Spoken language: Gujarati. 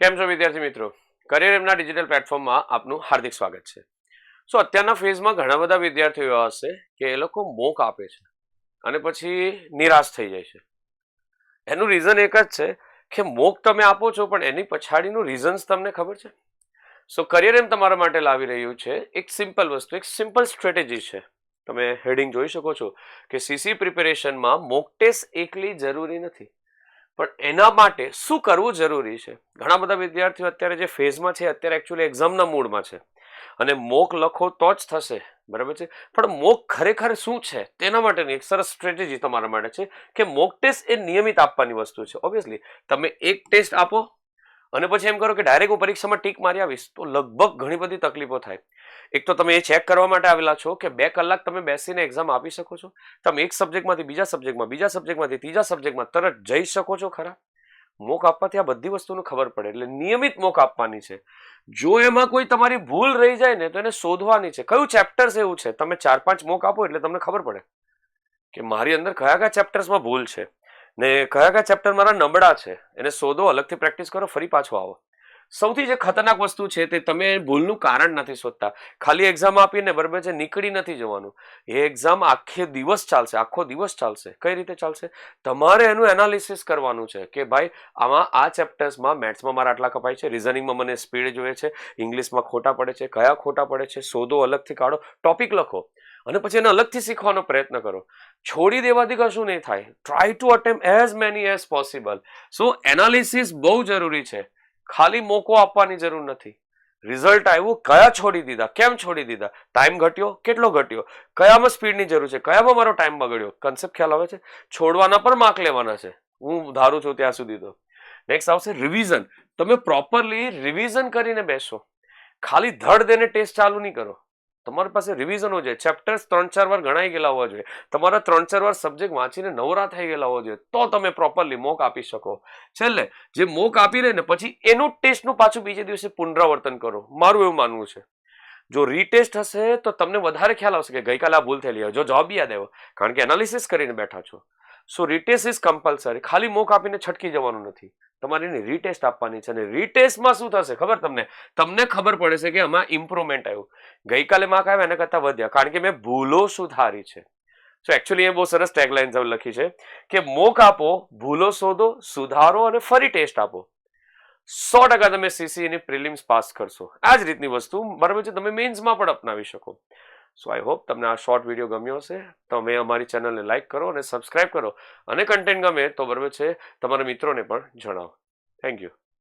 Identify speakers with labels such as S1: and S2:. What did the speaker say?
S1: કેમ છો વિદ્યાર્થી મિત્રો? કરિયર એમના ડિજિટલ પ્લેટફોર્મમાં આપનું હાર્દિક સ્વાગત છે. અત્યારના ફેઝમાં ઘણા બધા વિદ્યાર્થીઓ એવા હશે કે એ લોકો મોક આપે છે અને પછી નિરાશ થઈ જાય છે. એનું રીઝન એક જ છે કે મોક તમે આપો છો પણ એની પછાડીનું રીઝન્સ તમને ખબર છે? કરિયર એમ તમારા માટે લાવી રહ્યું છે એક સિમ્પલ વસ્તુ, એક સિમ્પલ સ્ટ્રેટેજી છે. તમે હેડિંગ જોઈ શકો છો કે સીસી પ્રિપેરેશનમાં મોક ટેસ્ટ એકલી જરૂરી નથી, પણ એના માટે શું કરવું જરૂરી છે. ઘણા બધા વિદ્યાર્થીઓ અત્યારે જે ફેઝમાં છે અત્યારે એકચ્યુઅલી એક્ઝામના મૂડમાં છે અને મોક લખો તો જ થશે, બરાબર છે. પણ મોક ખરેખર શું છે તેના માટેની એક સરસ સ્ટ્રેટેજી તમારા માટે છે કે મોક ટેસ્ટ એ નિયમિત આપવાની વસ્તુ છે. ઓબ્વિયસલી તમે એક ટેસ્ટ આપો અને પછી એમ કરો કે ડાયરેક્ટ હું પરીક્ષામાં ટીક મારી આવીશ તો લગભગ ઘણી બધી તકલીફો થાય. એક તો તમે એ ચેક કરવા માટે આવેલા છો કે 2 કલાક તમે બેસીને એક્ઝામ આપી શકો છો? તમે એક સબ્જેક્ટમાંથી બીજા સબ્જેક્ટમાં, બીજા સબ્જેક્ટમાંથી ત્રીજા સબ્જેક્ટમાં તરત જઈ શકો છો ખરા? મોક આપવાથી આ બધી વસ્તુનું ખબર પડે. એટલે નિયમિત મોક આપવાની છે. જો એમાં કોઈ તમારી ભૂલ રહી જાય ને તો એને શોધવાની છે. કયું ચેપ્ટર્સ એવું છે? તમે 4-5 મોક આપો એટલે તમને ખબર પડે કે મારી અંદર કયા કયા ચેપ્ટર્સમાં ભૂલ છે ને કયા કયા ચેપ્ટર મારા નબળા છે. એને શોધો, અલગથી પ્રેક્ટિસ કરો, ફરી પાછો આવો. સૌથી જે ખતરનાક વસ્તુ છે તે તમે ભૂલનું કારણ નથી શોધતા. ખાલી એક્ઝામ આપીને બરાબર છે નીકળી નથી જવાનું. એ એક્ઝામ આખો દિવસ ચાલશે, આખો દિવસ ચાલશે. કઈ રીતે ચાલશે? તમારે એનું એનાલિસિસ કરવાનું છે કે ભાઈ આમાં આ ચેપ્ટર્સમાં મેથ્સમાં મારા આટલા કપાય છે, રિઝનિંગમાં મને સ્પીડ જોઈએ છે, ઇંગ્લિશમાં ખોટા પડે છે, કયા ખોટા પડે છે શોધો, અલગથી કાઢો, ટોપિક લખો અને પછી એને અલગથી શીખવાનો પ્રયત્ન કરો. છોડી દેવાથી કશું નહીં થાય. Try to attempt as many as possible. Analysis બહુ જરૂરી છે. ખાલી મોકો આપવાની જરૂર નથી. રિઝલ્ટ આવ્યું, કયા છોડી દીધા, કેમ છોડી દીધા, ટાઈમ ઘટ્યો, કેટલો ઘટ્યો, કયામાં સ્પીડની જરૂર છે, કયામાં મારો ટાઈમ બગડ્યો. કન્સેપ્ટ ખ્યાલ આવે છે? છોડવાના પણ માર્ક લેવાના છે, હું ધારું છું ત્યાં સુધી. તો નેક્સ્ટ આવશે રિવિઝન. તમે પ્રોપરલી રિવિઝન કરીને બેસો. ખાલી ધડ દેને ટેસ્ટ ચાલુ નહીં કરો. તમારી પાસે રિવિઝન હોવું જોઈએ. ચેપ્ટર્સ 3-4 વાર ગણાઈ ગયેલા હોવા જોઈએ. તમારા 3-4 વાર સબ્જેક્ટ વાંચીને નવરા થઈ ગયેલા હોવા જોઈએ. તો તમે પ્રોપરલી મોક આપી શકો. છેલ્લે જે મોક આપી રહે ને પછી એનું ટેસ્ટનું પાછું બીજે દિવસે પુનરાવર્તન કરો. મારું એવું માનવું છે. જો રીટેસ્ટ હશે તો તમને વધારે ખ્યાલ આવશે કે ગઈકાલે આ ભૂલ થયેલી. જો જવાબ યાદ આવ્યો કારણ કે એનાલિસિસ કરીને બેઠા છો. Retest is compulsory. ખાલી મોક આપીને છટકી જવાનું નથી. તમારે એની રીટેસ્ટ આપવાની છે. અને રીટેસ્ટમાં શું થશે ખબર તમને? તમને ખબર પડે છે કે આમાં ઇમ્પ્રુવમેન્ટ આવ્યું. ગઈકાલે માર્ક આવ્યા એના કરતા વધ્યા કારણ કે મેં ભૂલો સુધારી છે. એકચ્યુઅલી એ બહુ સરસ ટેગલાઇન લખી છે કે મોક આપો, ભૂલો શોધો, સુધારો અને ફરી ટેસ્ટ આપો. 100% તમે સીસીની પ્રિલિમ્સ પાસ કરશો. આ જ રીતની વસ્તુ બરાબર છે તમે મેઇન્સમાં પણ અપનાવી શકો. આઈ હોપ તમને આ શોર્ટ વિડીયો ગમ્યો હશે. તમે અમારી ચેનલને લાઈક કરો અને સબસ્ક્રાઇબ કરો અને કન્ટેન્ટ ગમે તો બરાબર છે તમારા મિત્રોને પણ જણાવો. Thank you.